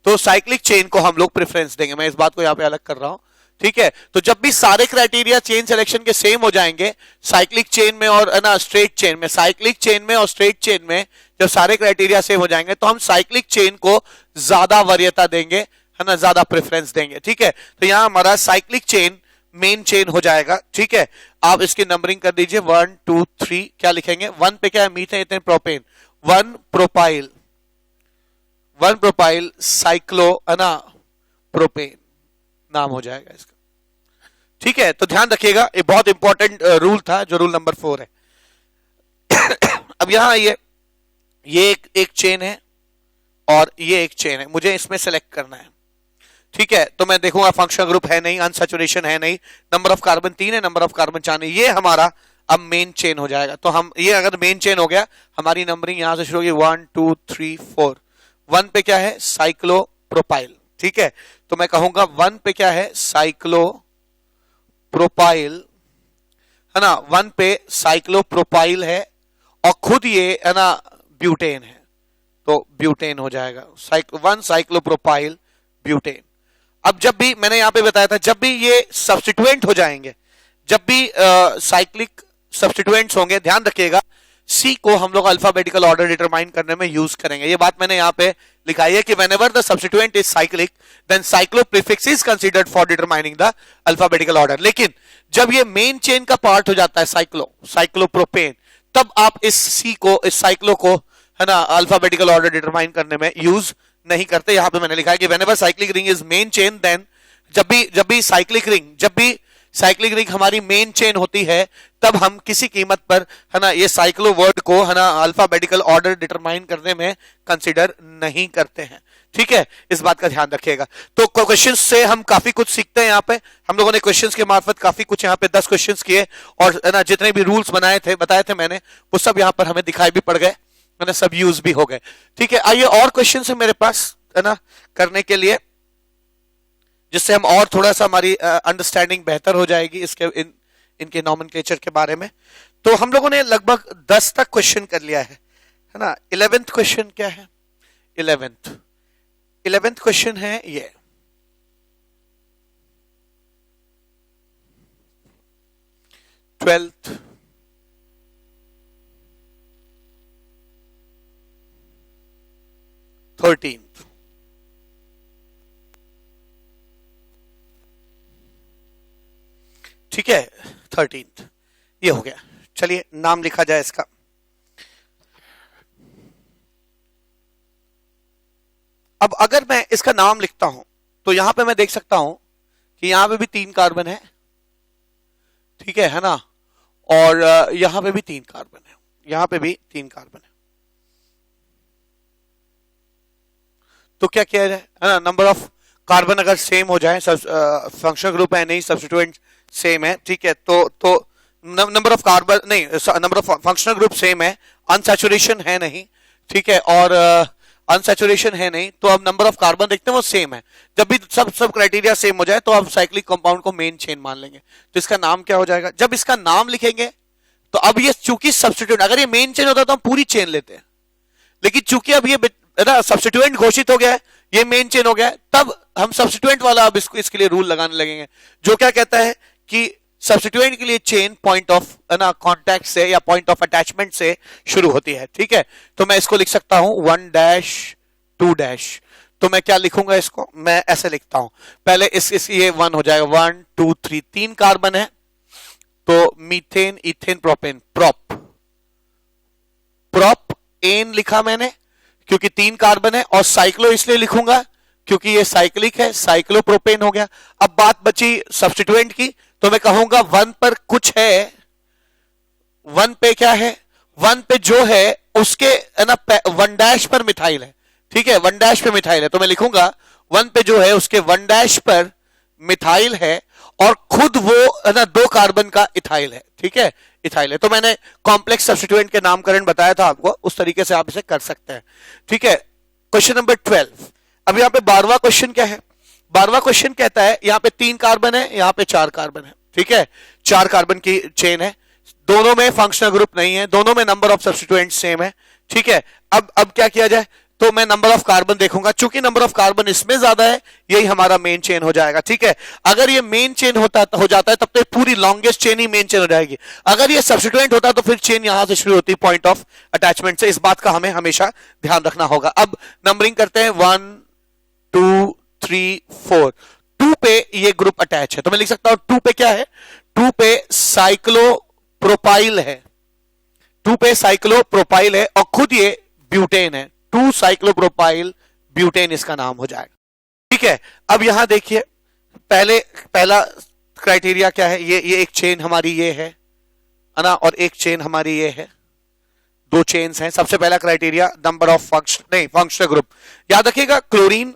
तो cyclic chain को हम लोग preference देंगे। मैं इस बात को यहां पे अलग कर रहा हूं। ठीक है, तो जब भी सारे क्राइटेरिया चेन सिलेक्शन के सेम हो जाएंगे, साइक्लिक चेन में और ना स्ट्रेट चेन में, साइक्लिक चेन में और स्ट्रेट चेन में जब सारे क्राइटेरिया सेम हो जाएंगे, तो हम साइक्लिक चेन को ज्यादा वरीयता देंगे है ना, ज्यादा प्रेफरेंस देंगे। ठीक है, तो यहां हमारा साइक्लिक चेन मेन चेन हो जाएगा। ठीक है, आप इसकी नंबरिंग कर दीजिए 1 2 3। क्या लिखेंगे? 1 पे क्या है? Methane ethane propane. 1 propyl, 1 propyl cyclo है ना प्रोपेन नाम हो जाएगा इसका। ठीक है, तो ध्यान रखिएगा, ये बहुत इंपॉर्टेंट रूल था जो रूल नंबर 4 है। अब यहां आइए, ये एक चेन है और ये एक चेन है, मुझे इसमें सेलेक्ट करना है। ठीक है, तो मैं देखूंगा फंक्शनल ग्रुप है नहीं, अनसैचुरेशन है नहीं, नंबर ऑफ कार्बन 3 है, नंबर ऑफ कार्बन 4 नहीं, ये हमारा अब मेन चेन हो जाएगा। तो हम ये अगर मेन चेन हो गया, हमारी नंबरिंग यहां से शुरू होगी 1 2 3 4। 1 पे क्या है? Cyclo propyl. ठीक है, तो मैं कहूंगा 1 पे क्या है? साइक्लो प्रोपाइल, है ना। 1 पे साइक्लो प्रोपाइल है और खुद ये है ना ब्यूटेन है, तो ब्यूटेन हो जाएगा। 1 साइक्लो प्रोपाइल ब्यूटेन। अब जब भी मैंने यहां पे बताया था, जब भी ये सब्स्टिट्यूएंट हो जाएंगे, जब भी साइक्लिक सब्स्टिट्यूएंट्स होंगे, ध्यान रखिएगा सी को हम लोग अल्फाबेटिकल ऑर्डर डिटरमाइन करने में यूज करेंगे। ये बात मैंने यहां पे लिखाई है कि whenever the substituent is cyclic then cyclo prefix is considered for determining the alphabetical order. लेकिन जब ये मेन चेन का पार्ट हो जाता है साइक्लोप्रोपेन, तब आप इस सी को, इस साइक्लो को, है ना, अल्फाबेटिकल ऑर्डर डिटरमाइन करने में यूज नहीं करते। यहां पे मैंने लिखा है कि whenever cyclic ring is main chain then, जब भी साइक्लिक रिंग हमारी मेन चेन होती है, तब हम किसी कीमत पर, है ना, ये साइक्लो वर्ड को, है ना, अल्फाबेटिकल ऑर्डर डिटरमाइन करने में कंसीडर नहीं करते हैं। ठीक है, इस बात का ध्यान रखिएगा। तो क्वेश्चंस से हम काफी कुछ सीखते हैं। यहाँ पे हम लोगों ने क्वेश्चंस के मार्फत काफी कुछ, यहाँ पे 10 क्वेश्चंस किए और, है ना, जितने भी रूल्स बताए थे मैंने, वो सब यहाँ पर हमें दिखाई भी पड़ गए, है ना, सब यूज भी हो गए। ठीक है, आइए और क्वेश्चन है मेरे पास, है ना, करने के लिए, जिससे हम और थोड़ा सा हमारी अंडरस्टैंडिंग बेहतर हो जाएगी इसके इनके नॉमेनक्लेचर के बारे में। तो हम लोगों ने लगभग 10 तक क्वेश्चन कर लिया है ना। 11th क्वेश्चन क्या है? 11th क्वेश्चन है ये, ट्वेल्थ, 13th, ठीक है, 13th ये हो गया। चलिए नाम लिखा जाए इसका। अब अगर मैं इसका नाम लिखता हूं तो यहां पे मैं देख सकता हूं कि यहां पे भी 3 कार्बन है। ठीक है ना, और यहां पे भी 3 कार्बन है, यहां पे भी 3 कार्बन है। तो क्या किया जाए, है ना, नंबर ऑफ कार्बन अगर सेम हो जाए, फंक्शनल ग्रुप है नहीं, सब्स्टिट्यूएंट सेम है, ठीक है, तो नंबर ऑफ कार्बन नहीं, number of functional group same है, अनसैचुरेशन है नहीं, ठीक है, और अनसैचुरेशन है नहीं, तो अब नंबर ऑफ कार्बन देखते हैं वो सेम है। जब भी सब क्राइटेरिया सेम हो जाए तो आप साइक्लिक कंपाउंड को मेन चेन मान लेंगे। तो इसका नाम क्या हो जाएगा? जब इसका नाम लिखेंगे तो अब ये चूंकि सब्स्टिट्यूएंट, अगर ये मेन चेन होता तो हम पूरी चेन लेते हैं, लेकिन चूंकि अब ये सब्स्टिट्यूएंट घोषित हो गया है, ये मेन चेन हो गया है, तब हम सब्स्टिट्यूएंट वाला अब इसके लिए रूल लगाने लगेंगे, जो क्या कहता है कि सब्स्टिट्यूएंट के लिए चेन पॉइंट ऑफ, है ना, कांटेक्ट से या पॉइंट ऑफ अटैचमेंट से शुरू होती है। ठीक है, तो मैं इसको लिख सकता हूं 1 2 तो मैं क्या लिखूंगा इसको? मैं ऐसे लिखता हूं, पहले इस ये 1 हो जाएगा, 1 2 3, 3 कार्बन है, तो methane ethane propane, prop ane लिखा मैंने क्योंकि 3 कार्बन है, और साइक्लो इसलिए लिखूंगा क्योंकि ये साइक्लिक है, साइक्लोप्रोपेन हो गया। अब बात बची सब्स्टिट्यूएंट की, तो मैं कहूंगा 1 पर कुछ है, 1 पे क्या है? 1 पे जो है उसके, है ना, 1 पर मिथाइल है। ठीक है, 1 पे मिथाइल है, तो मैं लिखूंगा 1 पे जो है उसके 1 पर मिथाइल है, और खुद वो, है ना, 2 कार्बन का इथाइल है। ठीक है, इथाइल है। तो मैंने कॉम्प्लेक्स सब्स्टिट्यूएंट के नामकरण बताया था आपको, उस तरीके से आप इसे कर सकते हैं। ठीक है, क्वेश्चन नंबर 12। अब यहां पे 12वां क्वेश्चन क्या है? 12वां क्वेश्चन कहता है, यहां पे 3 कार्बन है, यहां पे 4 कार्बन है। ठीक है, 4 कार्बन की चेन है, दोनों में फंक्शनल ग्रुप नहीं है, दोनों में नंबर ऑफ सब्स्टिट्यूएंट सेम है। ठीक है, अब क्या किया जाए? तो मैं नंबर ऑफ कार्बन देखूंगा, चूंकि नंबर ऑफ कार्बन इसमें ज्यादा है, यही हमारा मेन चेन हो जाएगा। ठीक है, अगर ये मेन चेन हो जाता है तब तो पूरी लॉन्गेस्ट चेन ही मेन चेन हो जाएगी। अगर ये सब्स्टिट्यूएंट होता तो फिर चेन यहां से शुरू होती पॉइंट ऑफ अटैचमेंट से। इस बात का हमें हमेशा ध्यान रखना होगा। अब नंबरिंग करते हैं 1 2 4। 2 पे ये ग्रुप अटैच है, तो मैं लिख सकता हूं 2 पे क्या है, 2 पे साइक्लोप्रोपाइल है, 2 पे साइक्लोप्रोपाइल है और खुद ये ब्यूटेन है, 2 साइक्लोप्रोपाइल ब्यूटेन इसका नाम हो जाएगा। ठीक है, अब यहां देखिए पहला क्राइटेरिया क्या है, ये एक चेन हमारी ये है ना, और एक चेन हमारी ये है, 2 चेन्स हैं। सबसे पहला criteria number of functional group. याद रखिएगा क्लोरीन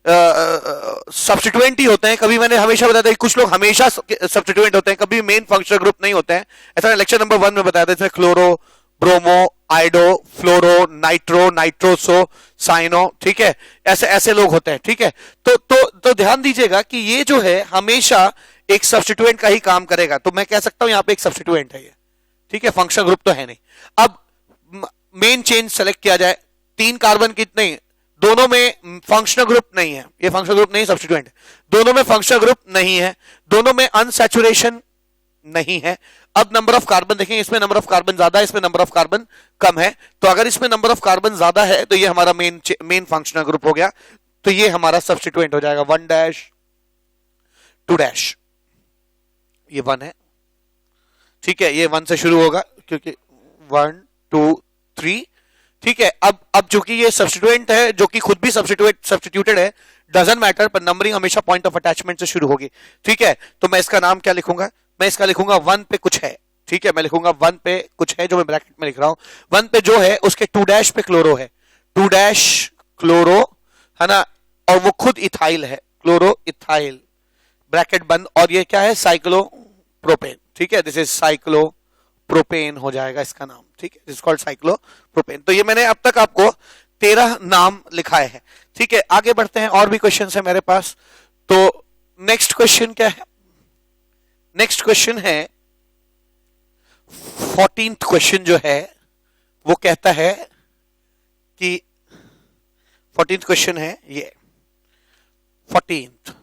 सब्स्टिट्यूएंट ही होते हैं, कभी मैंने हमेशा बताया था कि कुछ लोग हमेशा सब्स्टिट्यूएंट होते हैं, कभी मेन फंक्शनल ग्रुप नहीं होते हैं। ऐसा लेक्चर नंबर 1 में बताया था, इसमें क्लोरो, ब्रोमो, आइडो, फ्लोरो, नाइट्रो, नाइट्रोसो, साइनो, ठीक है, ऐसे ऐसे लोग होते हैं। ठीक है, तो ध्यान दीजिएगा कि ये जो है हमेशा एक सब्स्टिट्यूएंट का ही काम करेगा, तो मैं कह सकता हूं यहां पे एक सब्स्टिट्यूएंट है ये। ठीक है, फंक्शनल ग्रुप तो है नहीं। अब मेन चेन सेलेक्ट किया जाए, 3 कार्बन कितने, दोनों में फंक्शनल ग्रुप नहीं है, ये फंक्शनल ग्रुप नहीं सब्स्टिट्यूएंट, दोनों में फंक्शनल ग्रुप नहीं है, दोनों में अनसैचुरेशन नहीं है। अब नंबर ऑफ कार्बन देखें, इसमें नंबर ऑफ कार्बन ज्यादा है, इसमें नंबर ऑफ कार्बन कम है, तो अगर इसमें नंबर ऑफ कार्बन ज्यादा है तो ये हमारा मेन फंक्शनल ग्रुप हो गया, तो ये हमारा सब्स्टिट्यूएंट हो जाएगा 1 2 ये 1 है। ठीक है, ये 1 से शुरू होगा क्योंकि 1 2 3। ठीक है, अब जो कि ये सब्स्टिट्यूएंट है, जो कि खुद भी सब्स्टिट्यूटेड है, डजंट मैटर, पर नंबरिंग हमेशा पॉइंट ऑफ अटैचमेंट से शुरू होगी। ठीक है, तो मैं इसका नाम क्या लिखूंगा, मैं इसका लिखूंगा 1 पे कुछ है। ठीक है, मैं लिखूंगा 1 पे कुछ है, जो मैं ब्रैकेट में लिख रहा हूं। 1 पे जो है उसके 2 पे क्लोरो है, 2 क्लोरो है ना, और वो खुद इथाइल है, क्लोरो इथाइल, ब्रैकेट बंद, और ये क्या है, साइक्लोप्रोपेन। ठीक है, दिस इज साइक्लोप्रोपेन हो जाएगा इसका नाम। ठीक है, दिस कॉल्ड साइक्लोप्रोपेन। तो ये मैंने अब तक आपको 13 नाम लिखाए हैं। ठीक है, आगे बढ़ते हैं, और भी क्वेश्चन है मेरे पास। तो नेक्स्ट क्वेश्चन क्या है, नेक्स्ट क्वेश्चन है 14th क्वेश्चन जो है वो कहता है कि 14th क्वेश्चन है ये 14th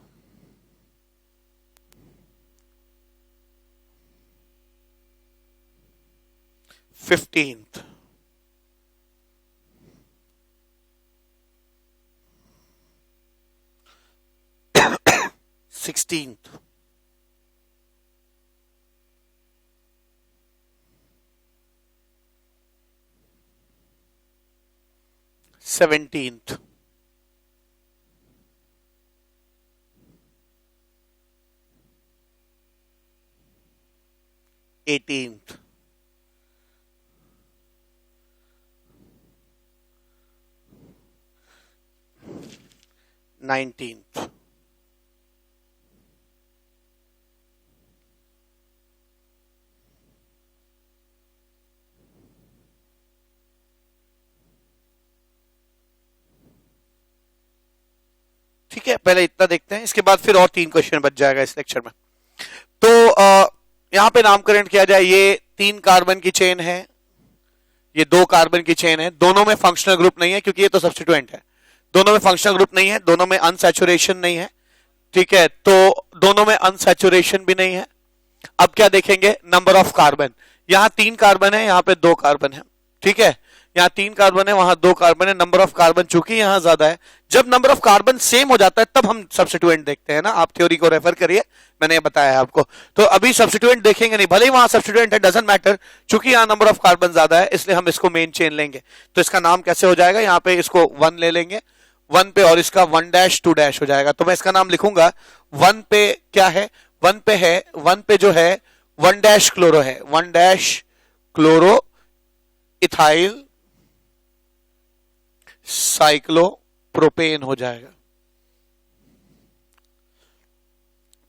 15th 16th 17th 18th 19th ठीक है, पहले इतना देखते हैं, इसके बाद फिर और 3 क्वेश्चन बच जाएगा इस लेक्चर में। तो यहां पे नामकरण किया जाए, ये 3 कार्बन की चेन है, ये 2 कार्बन की चेन है, दोनों में फंक्शनल ग्रुप नहीं है क्योंकि ये तो सब्स्टिट्यूएंट है, दोनों में फंक्शनल ग्रुप नहीं है, दोनों में अनसैचुरेशन नहीं है। ठीक है, तो दोनों में अनसैचुरेशन भी नहीं है। अब क्या देखेंगे, नंबर ऑफ कार्बन, यहां 3 कार्बन है, यहां पे 2 कार्बन है। ठीक है, यहां 3 कार्बन है, वहां 2 कार्बन है, नंबर ऑफ कार्बन चूंकि यहां ज्यादा है, जब नंबर ऑफ कार्बन सेम हो जाता है तब हम सब्स्टिट्यूएंट देखते हैं ना, आप थ्योरी को रेफर करिए, मैंने ये बताया है आपको। तो अभी सब्स्टिट्यूएंट देखेंगे नहीं, भले ही वहां सब्स्टिट्यूएंट है, डजंट मैटर, चूंकि यहां नंबर ऑफ कार्बन ज्यादा है इसलिए हम इसको मेन चेन लेंगे। तो इसका नाम कैसे हो जाएगा, यहां पे इसको 1 ले लेंगे, 1 पे, और इसका 1 2 हो जाएगा। तो मैं इसका नाम लिखूंगा 1 पे क्या है, 1 पे है, 1 पे जो है 1 क्लोरो है, 1 क्लोरो इथाइल साइक्लोप्रोपेन हो जाएगा।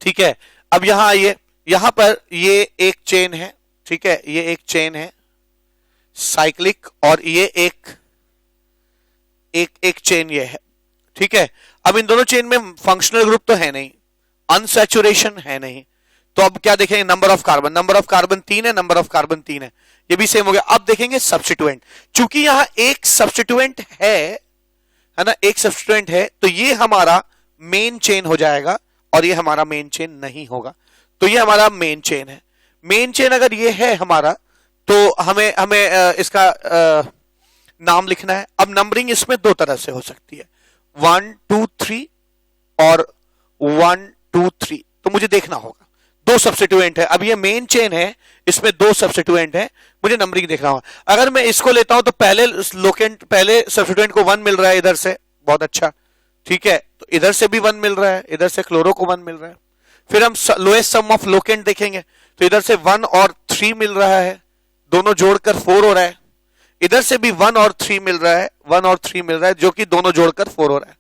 ठीक है, अब यहां आइए, यहां पर ये एक चेन है। ठीक है, ये एक चेन है साइक्लिक, और ये एक चेन ये है। ठीक है, अब इन दोनों चेन में फंक्शनल ग्रुप तो है नहीं, अनसैचुरेशन है नहीं, तो अब क्या देखेंगे, number of carbon, number of carbon 3 है, नंबर ऑफ कार्बन 3 है, ये भी सेम हो गया। अब देखेंगे सब्स्टिट्यूएंट, चूंकि यहां एक सब्स्टिट्यूएंट है ना, एक सब्स्टिट्यूएंट है, तो ये हमारा मेन चेन हो जाएगा और ये हमारा मेन चेन नहीं होगा। तो ये हमारा मेन चेन है। मेन चेन अगर ये है हमारा, तो हमें इसका नाम लिखना है। अब नंबरिंग इसमें 2 तरह से हो सकती है, 1 2 3 और 1 2 3, तो मुझे देखना होगा दो सब्स्टिट्यूएंट है। अब ये मेन चेन है, इसमें दो सब्स्टिट्यूएंट है, मुझे नंबरिंग देखना होगा। अगर मैं इसको लेता हूं तो पहले सब्स्टिट्यूएंट को 1 मिल रहा है इधर से, बहुत अच्छा, ठीक है, तो इधर से भी 1 मिल रहा है, इधर से क्लोरो को 1 मिल रहा है। फिर हम लोएस्ट सम ऑफ लोकेंट देखेंगे तो इधर से 1 और 3 मिल रहा है, दोनों जोड़कर 4 हो रहा है। इधर से भी 1 और 3 मिल रहा है, 1 और 3 मिल रहा है, जो कि दोनों जोड़कर 4 हो रहा है,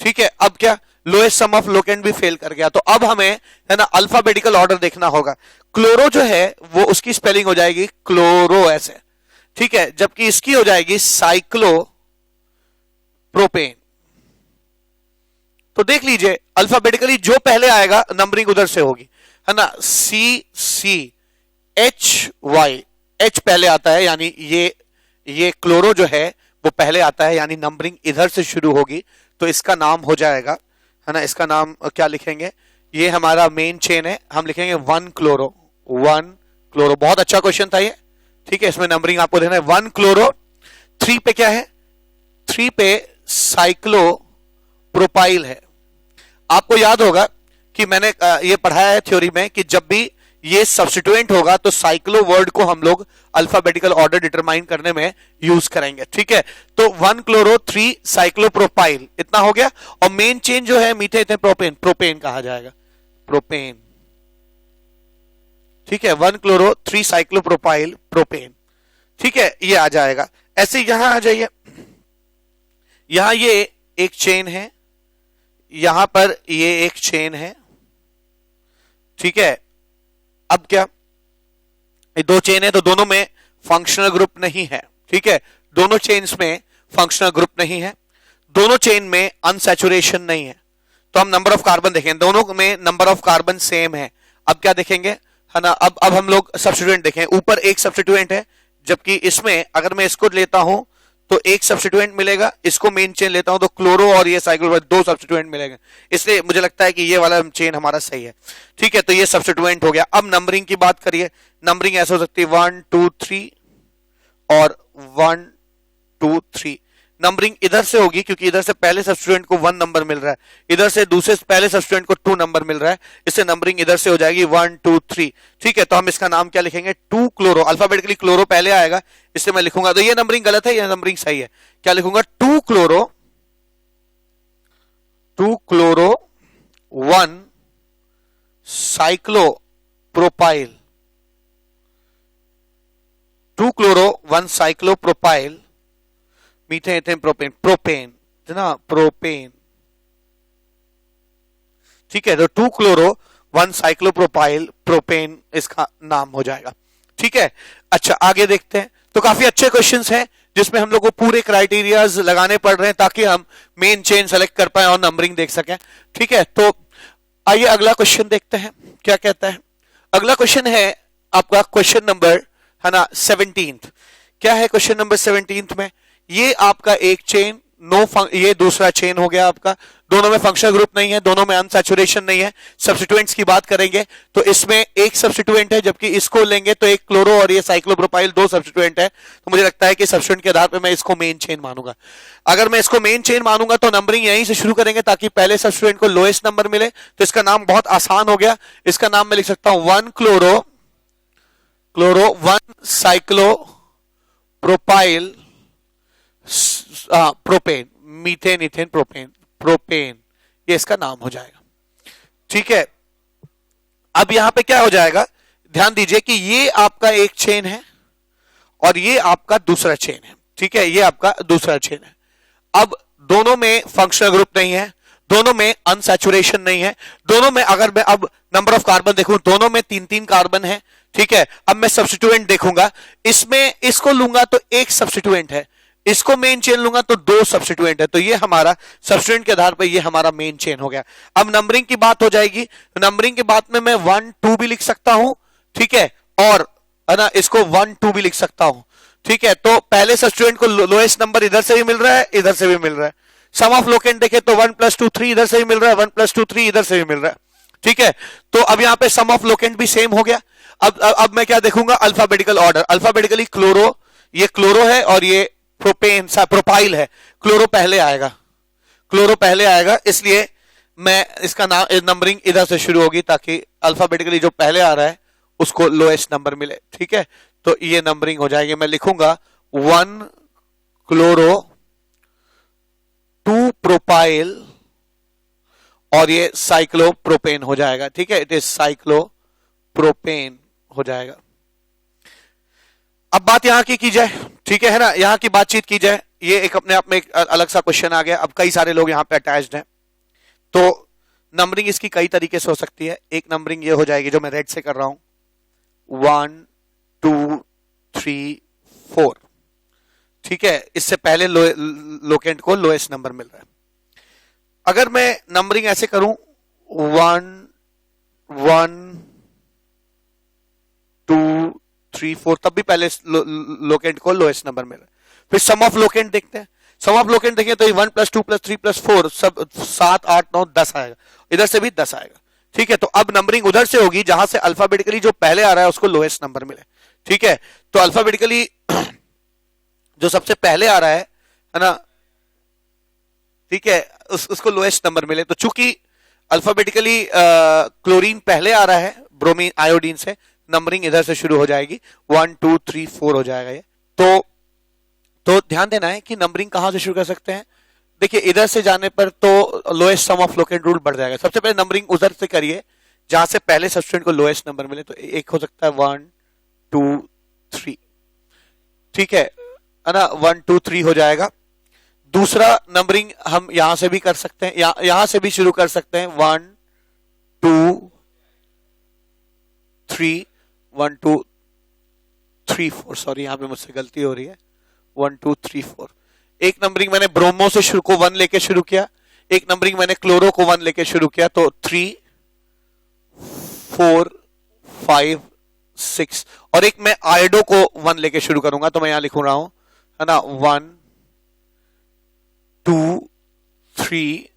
ठीक है। अब क्या, लोएस्ट सम ऑफ लोकेंट भी फेल कर गया, तो अब हमें है ना अल्फाबेटिकल ऑर्डर देखना होगा। क्लोरो जो है वो उसकी स्पेलिंग हो जाएगी क्लोरो ऐसे, ठीक है, जबकि इसकी हो जाएगी साइक्लो प्रोपेन। तो देख लीजिए अल्फाबेटिकली जो पहले आएगा नंबरिंग उधर से होगी, है ना। CCHY, H पहले आता है, यानी ये क्लोरो जो है वो पहले आता है, यानी नंबरिंग इधर से शुरू होगी, तो इसका नाम हो जाएगा, है ना, इसका नाम क्या लिखेंगे, ये हमारा मेन चेन है, हम लिखेंगे 1 क्लोरो, 1 क्लोरो। बहुत अच्छा क्वेश्चन था ये, ठीक है, इसमें नंबरिंग आपको देना है 1 क्लोरो। 3 पे क्या है, 3 पे साइक्लो प्रोपाइल है। आपको याद होगा कि मैंने ये पढ़ाया है थ्योरी में कि जब भी ये सब्स्टिट्यूएंट होगा तो साइक्लो वर्ड को हम लोग अल्फाबेटिकल ऑर्डर डिटरमाइन करने में यूज करेंगे, ठीक है। तो 1 क्लोरो 3 साइक्लोप्रोपाइल, इतना हो गया। और मेन चेन जो है मीथे प्रोपेन, प्रोपेन कहा जाएगा, प्रोपेन, ठीक है। 1 क्लोरो 3 साइक्लोप्रोपाइल प्रोपेन, ठीक है, ये आ जाएगा। ऐसे यहां आ जाइए, यहां ये एक चेन है, यहां पर ये एक चेन है, ठीक है। अब क्या, ये दो चेन है तो दोनों में फंक्शनल ग्रुप नहीं है, ठीक है, दोनों चेन्स में फंक्शनल ग्रुप नहीं है, दोनों चेन में अनसैचुरेशन नहीं है। तो हम नंबर ऑफ कार्बन देखेंगे, दोनों में नंबर ऑफ कार्बन सेम है। अब क्या देखेंगे, है ना, अब हम लोग सब्स्टिट्यूएंट देखें। ऊपर एक सब्स्टिट्यूएंट है, जबकि इसमें अगर मैं इसको लेता हूं तो एक सब्स्टिट्यूएंट मिलेगा, इसको मेन चेन लेता हूं तो क्लोरो और ये साइक्लो, दो सब्स्टिट्यूएंट मिलेंगे, इसलिए मुझे लगता है कि ये वाला चेन हमारा सही है, ठीक है। तो ये सब्स्टिट्यूएंट हो गया। अब नंबरिंग की बात करिए, नंबरिंग ऐसे हो सकती है 1 2 3 और 1 2 3। नंबरिंग इधर से होगी क्योंकि इधर से पहले सब्स्टिट्यूएंट को 1 नंबर मिल रहा है, इधर से दूसरे पहले सब्स्टिट्यूएंट को 2 नंबर मिल रहा है, इससे नंबरिंग इधर से हो जाएगी 1 2 3, ठीक है। तो हम इसका नाम क्या लिखेंगे, 2 क्लोरो। अल्फाबेटिकली क्लोरो पहले आएगा, इससे मैं लिखूंगा, तो ये नंबरिंग गलत है, ये नंबरिंग सही है। क्या लिखूंगा, 2 chloro 1 cyclopropyl, 2 chloro 1 cyclopropyl meth ethane propane, propane ना, प्रोपेन, ठीक है। तो 2 क्लोरो 1 साइक्लोप्रोपाइल प्रोपेन इसका नाम हो जाएगा, ठीक है। अच्छा आगे देखते हैं। तो काफी अच्छे क्वेश्चंस हैं जिसमें हम लोग को पूरे क्राइटेरियाज लगाने पड़ रहे हैं ताकि हम मेन चेन सेलेक्ट कर पाए और नंबरिंग देख सकें, ठीक है। तो आइए अगला क्वेश्चन देखते हैं क्या कहता है। अगला क्वेश्चन है आपका क्वेश्चन नंबर, है ना, 17। क्या है क्वेश्चन नंबर 17 में, ये आपका एक चेन, ये दूसरा चेन हो गया आपका, दोनों में फंक्शनल ग्रुप नहीं है, दोनों में अनसैचुरेशन नहीं है। सब्स्टिट्यूएंट्स की बात करेंगे तो इसमें एक सब्स्टिट्यूएंट है, जबकि इसको लेंगे तो एक क्लोरो और ये साइक्लोप्रोपाइल, दो सब्स्टिट्यूएंट है। तो मुझे लगता है कि सब्स्टिट्यूएंट के आधार पर मैं इसको मेन चेन मानूंगा। अगर मैं इसको मेन चेन मानूंगा तो नंबरिंग यहीं से शुरू करेंगे ताकि पहले सब्स्टिट्यूएंट को लोएस्ट नंबर मिले। तो इसका नाम बहुत आसान हो गया, इसका नाम मैं लिख सकता हूं 1 chloro 1 cyclo propyl propane, methane ethane propane, propane, ये इसका नाम हो जाएगा, ठीक है। अब यहां पे क्या हो जाएगा, ध्यान दीजिए कि ये आपका एक चेन है और ये आपका दूसरा चेन है, ठीक है, ये आपका दूसरा चेन है। अब दोनों में फंक्शनल ग्रुप नहीं है, दोनों में अनसैचुरेशन नहीं है, दोनों में अगर मैं अब नंबर ऑफ कार्बन देखूं दोनों में 3-3 कार्बन है, ठीक है। अब मैं सब्स्टिट्यूएंट देखूंगा, इसमें इसको लूंगा तो एक सब्स्टिट्यूएंट है, इसको मेन चेन लूंगा तो दो सब्स्टिट्यूएंट है। तो ये हमारा सब्स्टिट्यूएंट के आधार पर ये हमारा मेन चेन हो गया। अब नंबरिंग की बात हो जाएगी, नंबरिंग की बात में मैं 1 2 भी लिख सकता हूं, ठीक है, और है ना इसको 1 2 भी लिख सकता हूं, ठीक है। तो पहले सब्स्टिट्यूएंट को लोएस्ट नंबर इधर से भी मिल रहा है, इधर से भी मिल रहा है। सम ऑफ लोकेंट देखे तो 1 + 2 3 इधर से भी मिल रहा है, 1 + 2 3 इधर से भी मिल रहा है, ठीक है। तो अब यहां पे सम ऑफ लोकेंट भी सेम हो गया। अब मैं क्या देखूंगा, अल्फाबेटिकल ऑर्डर। अल्फाबेटिकली क्लोरो, ये क्लोरो है और ये प्रोपेन सा प्रोपाइल है, क्लोरो पहले आएगा, क्लोरो पहले आएगा, इसलिए मैं इसका नाम नंबरिंग इधर से शुरू होगी ताकि अल्फाबेटिकली जो पहले आ रहा है उसको लोएस्ट नंबर मिले। ठीक है, तो ये नंबरिंग हो जाएगी। मैं लिखूंगा 1 क्लोरो 2 प्रोपाइल और ये साइक्लोप्रोपेन हो जाएगा। ठीक है, इट इज साइक्लोप्रोपेन हो जाएगा। अब बात यहां की जाए, ठीक है ना, यहां की बातचीत की जाए। ये एक अपने आप में एक अलग सा क्वेश्चन आ गया। अब कई सारे लोग यहां पे अटैच्ड हैं, तो नंबरिंग इसकी कई तरीके से हो सकती है। एक नंबरिंग ये हो जाएगी जो मैं रेड से कर रहा हूं, 1 2 3 4। ठीक है, इससे पहले लोकेंट को लोएस्ट नंबर मिल रहा है। अगर मैं नंबरिंग ऐसे करूं 1 1 2 3 4, तब भी पहले लोकेंट को लोएस्ट नंबर मिल रहा है। फिर सम ऑफ लोकेंट देखते हैं। सम ऑफ लोकेंट देखें तो 1 + 2 + 3 + 4 सब 7 8 9 10 आएगा। इधर से भी 10 आएगा। ठीक है, तो अब नंबरिंग उधर से होगी जहां से अल्फाबेटिकली जो पहले आ रहा है उसको लोएस्ट नंबर मिले। ठीक है, तो अल्फाबेटिकली जो सबसे पहले आ रहा है ना, ठीक है, उसको लोएस्ट नंबर मिले। तो चूंकि अल्फाबेटिकली क्लोरीन पहले आ रहा है ब्रोमीन आयोडीन से, नंबरिंग इधर से शुरू हो जाएगी, 1 2 3 4 हो जाएगा ये। तो ध्यान देना है कि नंबरिंग कहां से शुरू कर सकते हैं। देखिए, इधर से जाने पर तो lowest sum of locant rule बढ़ जाएगा। सबसे पहले नंबरिंग उधर से करिए जहां से पहले सब्स्टिट्यूएंट को लोएस्ट नंबर मिले। तो एक हो सकता है 1 2 3। ठीक है ना, 1 2 3 हो जाएगा। दूसरा नंबरिंग हम यहां से भी कर सकते हैं, यहां से भी शुरू कर सकते हैं, 1 2 3 1 2 3 4। सॉरी, यहां पे मुझसे गलती हो रही है, 1 2 3 4। एक नंबरिंग मैंने ब्रोमो से शुरू को 1 लेके शुरू किया, एक नंबरिंग मैंने क्लोरो को 1 लेके शुरू किया। तो 3 4 5 6, और एक मैं आयोडो को 1 लेके शुरू करूंगा। तो मैं यहां लिखूं रहा हूं, है ना, 1 2 3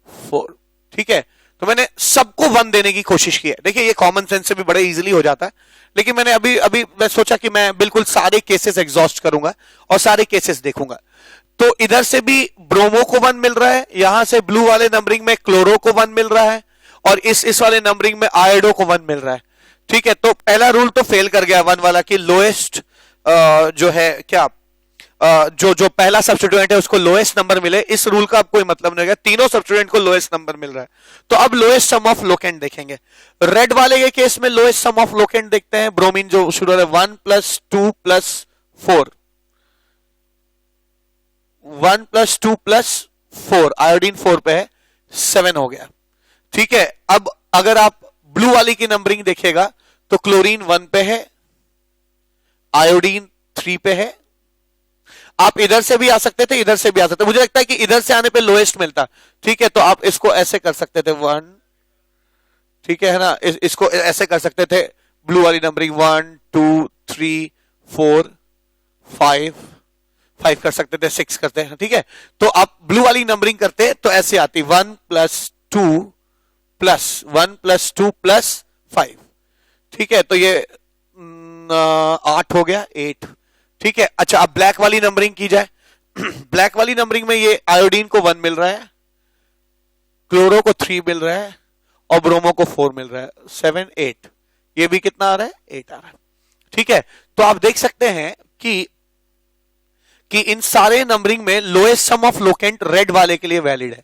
4। ठीक है, तो मैंने सबको 1 देने की कोशिश की है। देखिए, ये कॉमन सेंस से भी बड़े इजीली हो जाता है, लेकिन मैंने अभी मैं सोचा कि मैं बिल्कुल सारे केसेस एग्जॉस्ट करूंगा और सारे केसेस देखूंगा। तो इधर से भी ब्रोमो को 1 मिल रहा है, यहां से ब्लू वाले नंबरिंग में क्लोरो को 1 मिल रहा है, और इस वाले नंबरिंग में आयोडो को 1 मिल रहा है। ठीक है, तो पहला रूल तो फेल कर गया 1 वाला कि लोएस्ट जो है क्या जो पहला सब्स्टिट्यूएंट है उसको लोएस्ट नंबर मिले। इस रूल का अब कोई मतलब नहीं होगा, तीनों सब्स्टिट्यूएंट को लोएस्ट नंबर मिल रहा है। तो अब लोएस्ट सम ऑफ लोकेंट देखेंगे। रेड वाले के केस में लोएस्ट सम ऑफ लोकेंट देखते हैं। ब्रोमीन जो शुरू हो रहा है 1 + 2 + 4, 1 + 2 + 4, आयोडीन 4 पे है, 7 हो गया। ठीक है, अब अगर आप ब्लू वाली की नंबरिंग देखिएगा तो क्लोरीन 1 पे है, आयोडीन 3 पे है। आप इधर से भी आ सकते थे, इधर से भी आ सकते थे। मुझे लगता है कि इधर से आने पे लोएस्ट मिलता। ठीक है, तो आप इसको ऐसे कर सकते थे 1, ठीक है ना, इसको ऐसे कर सकते थे। ब्लू वाली नंबरिंग 1 2 3 4 5 कर सकते थे, 6 करते हैं। ठीक है, तो आप ब्लू वाली नंबरिंग करते तो ऐसे आती 1 + 2 + 1 + 2 + 5। ठीक है, तो ये 8 हो गया, 8। ठीक है, अच्छा, अब ब्लैक वाली नंबरिंग की जाए। ब्लैक वाली नंबरिंग में ये आयोडीन को 1 मिल रहा है, क्लोरो को 3 मिल रहा है, और ब्रोमो को 4 मिल रहा है, 7 8। ये भी कितना आ रहा है, 8 आ रहा है। ठीक है, तो आप देख सकते हैं कि इन सारे नंबरिंग में लोएस्ट सम ऑफ लोकेंट रेड वाले के लिए वैलिड है।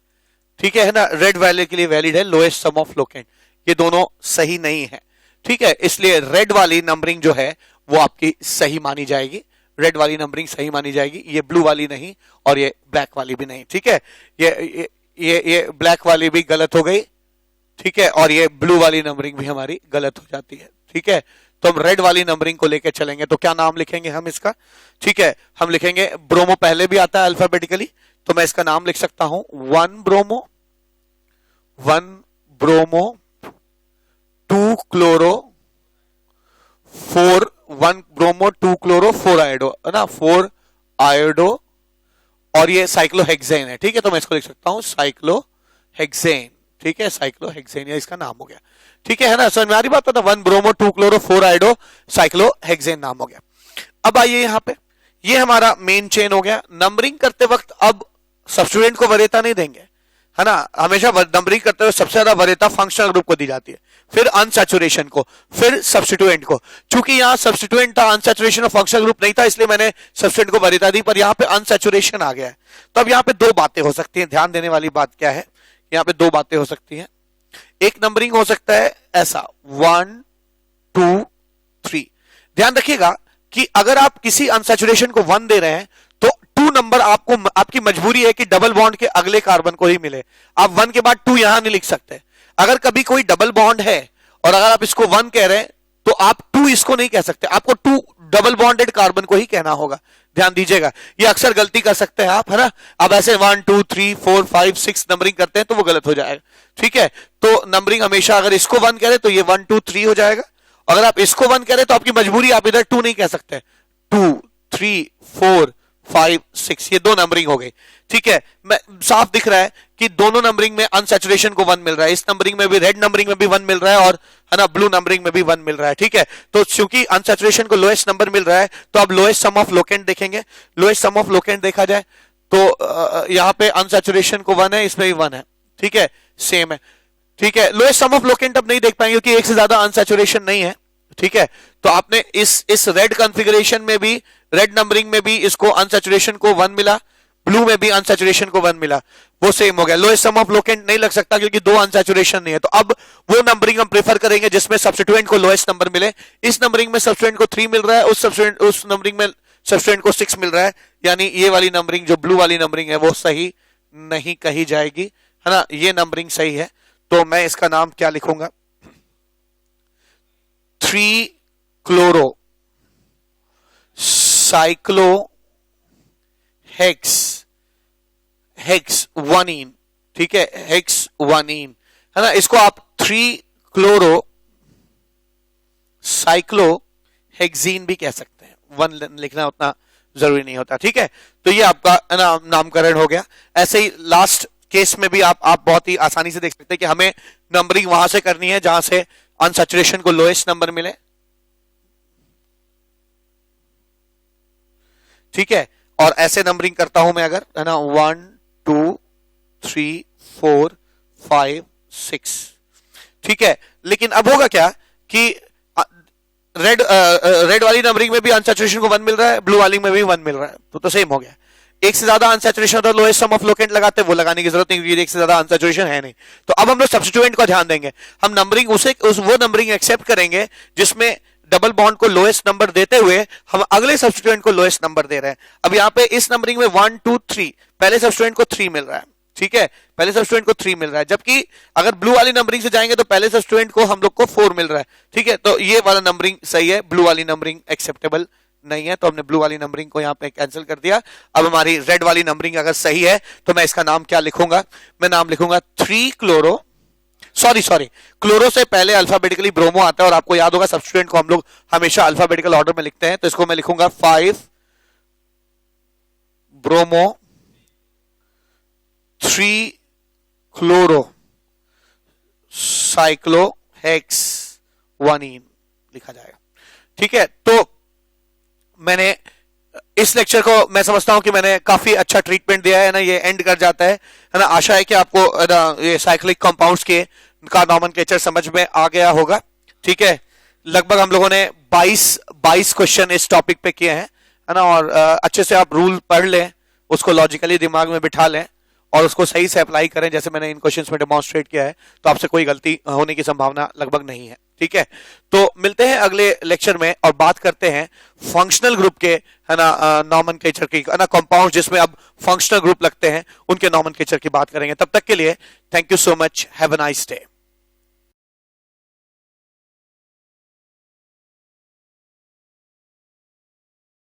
ठीक है ना, रेड वाले के लिए वैलिड है लोएस्ट सम ऑफ लोकेंट। ये दोनों सही नहीं है। ठीक है, इसलिए रेड वाली नंबरिंग जो है वो आपकी सही मानी जाएगी। रेड वाली नंबरिंग सही मानी जाएगी, ये ब्लू वाली नहीं, और ये ब्लैक वाली भी नहीं। ठीक है, ये ब्लैक वाली भी गलत हो गई। ठीक है, और ये ब्लू वाली नंबरिंग भी हमारी गलत हो जाती है। ठीक है, तो हम रेड वाली नंबरिंग को लेकर चलेंगे। तो क्या नाम लिखेंगे हम इसका? ठीक है, हम लिखेंगे, ब्रोमो पहले भी आता है अल्फाबेटिकली, तो मैं इसका नाम लिख सकता हूं 1 bromo 2 chloro 4 1 bromo 2 chloro 4 iodo, है ना, 4 आयोडो, और ये साइक्लोहेक्सेन है। ठीक है, तो मैं इसको लिख सकता हूं साइक्लोहेक्सेन। ठीक है, साइक्लोहेक्सेन, या इसका नाम हो गया। ठीक है ना, समझ में आ रही बात? तो 1 ब्रोमो 2 क्लोरो 4 आयोडो साइक्लोहेक्सेन नाम हो गया। अब आइए यहां पे, ये हमारा मेन चेन हो गया। नंबरिंग करते वक्त अब सब्स्टिट्यूएंट को वरीयता नहीं देंगे, है ना, हमेशा नंबरिंग करते हुए सबसे ज्यादा वरीयता फंक्शनल ग्रुप को दी जाती है, फिर अनसैचुरेशन को, फिर सब्स्टिट्यूएंट को। चूंकि यहाँ सब्स्टिट्यूएंट था, अनसैचुरेशन और फंक्शनल ग्रुप नहीं था, इसलिए मैंने सब्स्टिट्यूएंट को वरीयता दी, पर यहाँ पे अनसैचुरेशन आ गया है। तो अब यहाँ पे दो बातें हो सकती हैं, ध्यान देने वाली बात क्या है, यहाँ पे दो बातें हो सकती हैं। एक नंबरिंग हो सकता है ऐसा 1 2 3। ध्यान रखिएगा कि अगर आप किसी अनसैचुरेशन को 1 दे रहे हैं तो 2 नंबर आपको, आपकी मजबूरी है कि डबल बॉन्ड के अगले कार्बन को ही मिले। आप 1 के बाद 2 यहां नहीं लिख सकते। अगर कभी कोई डबल बॉन्ड है और अगर आप इसको 1 कह रहे हैं तो आप 2 इसको नहीं कह सकते, आपको 2 डबल बॉन्डेड कार्बन को ही कहना होगा। ध्यान दीजिएगा, ये अक्सर गलती कर सकते हैं आप, है ना। अब ऐसे 1 2 3 4 5 6 नंबरिंग करते हैं तो वो गलत हो जाएगा, ठीक है। तो नंबरिंग हमेशा अगर इसको 1 कह रहे तो ये 1 2 3 हो जाएगा। अगर आप इसको 1 कह रहे तो आपकी मजबूरी, आप इधर 2 नहीं कह सकते, 2 3 4 5 6, ये 2 नंबरिंग हो गई, ठीक है। मैं साफ दिख रहा है कि दोनों नंबरिंग में अनसैचुरेशन को 1 मिल रहा है, इस नंबरिंग में भी, रेड नंबरिंग में भी 1 मिल रहा है और, है ना, ब्लू नंबरिंग में भी 1 मिल रहा है, ठीक है। तो चूंकि अनसैचुरेशन को लोएस्ट नंबर मिल रहा है तो अब लोएस्ट सम ऑफ लोकेंट देखेंगे। लोएस्ट सम ऑफ लोकेंट देखा जाए तो यहाँ पे अनसैचुरेशन को 1 है, इसमें भी 1 है, ठीक है, सेम है, ठीक है। लोएस्ट सम ऑफ लोकेंट अब नहीं देख पाएंगे क्योंकि एक से ज्यादा अनसैचुरेशन नहीं है, ठीक है। तो आपने इस रेड कॉन्फ़िगरेशन में भी, रेड नंबरिंग में भी इसको अनसैचुरेशन को 1 मिला, ब्लू में भी अनसैचुरेशन को 1 मिला, वो सेम हो गया। लोएस्ट सम ऑफ लोकेंट नहीं लग सकता क्योंकि 2 अनसैचुरेशन नहीं है। तो अब वो नंबरिंग हम प्रेफर करेंगे जिसमें सब्स्टिट्यूएंट को लोएस्ट नंबर मिले। इस नंबरिंग में सब्स्टिट्यूएंट को 3 मिल रहा है, उस नंबरिंग में सब्स्टिट्यूएंट को 6 मिल रहा है, यानी ये वाली नंबरिंग, जो ब्लू वाली नंबरिंग है, वो सही नहीं कही जाएगी, है ना। ये नंबरिंग सही है। तो मैं इसका नाम क्या लिखूंगा, 3 क्लोरो साइक्लो हेक्स 1इन, ठीक है, हेक्स 1इन, है ना। इसको आप 3 क्लोरो साइक्लो हेक्सीन भी कह सकते हैं, 1 लिखना उतना जरूरी नहीं होता, ठीक है। तो ये आपका नामकरण हो गया। ऐसे ही लास्ट केस में भी आप बहुत ही आसानी से देख सकते हैं कि हमें नंबरिंग वहां से करनी है जहां से अनसैचुरेशन को लोएस्ट नंबर मिले, ठीक है। और ऐसे नंबरिंग करता हूं मैं अगर, है ना, 1 2 3 4 5 6, ठीक है। लेकिन अब होगा क्या कि रेड वाली नंबरिंग में भी अनसैचुरेशन को 1 मिल रहा है, ब्लू वाली में भी 1 मिल रहा है, तो सेम हो गया। एक से ज्यादा अनसैचुरेशन तो लोएस्ट सम ऑफ लोकेंट लगाते, वो लगाने की जरूरत नहीं क्योंकि एक से ज्यादा अनसैचुरेशन है नहीं। तो अब हम लोग सब्स्टिट्यूएंट को ध्यान देंगे, हम नंबरिंग वो नंबरिंग एक्सेप्ट करेंगे जिसमें डबल बॉन्ड को लोएस्ट नंबर देते हुए हम अगले सब्स्टिट्यूएंट को लोएस्ट नंबर दे रहे हैं। अब यहाँ पे इस नंबरिंग में 1 2 3, पहले सब्स्टिट्यूएंट को 3 मिल रहा है, ठीक है, पहले सब्स्टिट्यूएंट को 3 मिल रहा है, जबकि अगर ब्लू वाली नंबरिंग से जाएंगे तो पहले सब्स्टिट्यूएंट को हम लोग को 4 मिल रहा है, ठीक है। तो ये वाला नंबरिंग सही है, ब्लू वाली नंबरिंग एक्सेप्टेबल नहीं है, तो हमने ब्लू वाली नंबरिंग को यहाँ पे कैंसिल कर दिया। अब हमारी रेड वाली नंबरिंग अगर सही है तो मैं इसका नाम क्या लिखूंगा, मैं नाम लिखूंगा 3 क्लोरो, सॉरी क्लोरो से पहले अल्फाबेटिकली ब्रोमो आता है और आपको याद होगा सब्स्टिट्यूएंट को हम लोग हमेशा अल्फाबेटिकल ऑर्डर में लिखते हैं। तो इसको मैं लिखूंगा 5 ब्रोमो 3 क्लोरो साइक्लो हेक्स 1इन लिखा जाएगा, ठीक है। तो मैंने इस लेक्चर को, मैं समझता हूं कि मैंने काफी अच्छा ट्रीटमेंट दिया है ना, ये एंड कर जाता है ना। आशा है कि आपको ये साइक्लिक कंपाउंड्स के का नॉमेनक्लेचर समझ में आ गया होगा, ठीक है। लगभग हम लोगों ने 22 क्वेश्चन इस टॉपिक पे किए हैं, है ना। और अच्छे से आप रूल पढ़ लें, उसको लॉजिकली दिमाग में बिठा लें और उसको सही से अप्लाई करें जैसे मैंने इन क्वेश्चंस में डेमोन्स्ट्रेट किया है, तो आपसे कोई गलती होने की संभावना लगभग नहीं है, ठीक है। तो मिलते हैं अगले लेक्चर में और बात करते हैं फंक्शनल ग्रुप के, है ना, नॉमेनक्लेचर की, है ना, कंपाउंड जिसमें अब फंक्शनल ग्रुप लगते हैं उनके नॉमेनक्लेचर की बात करेंगे। तब तक के लिए thank you so much, have a nice day.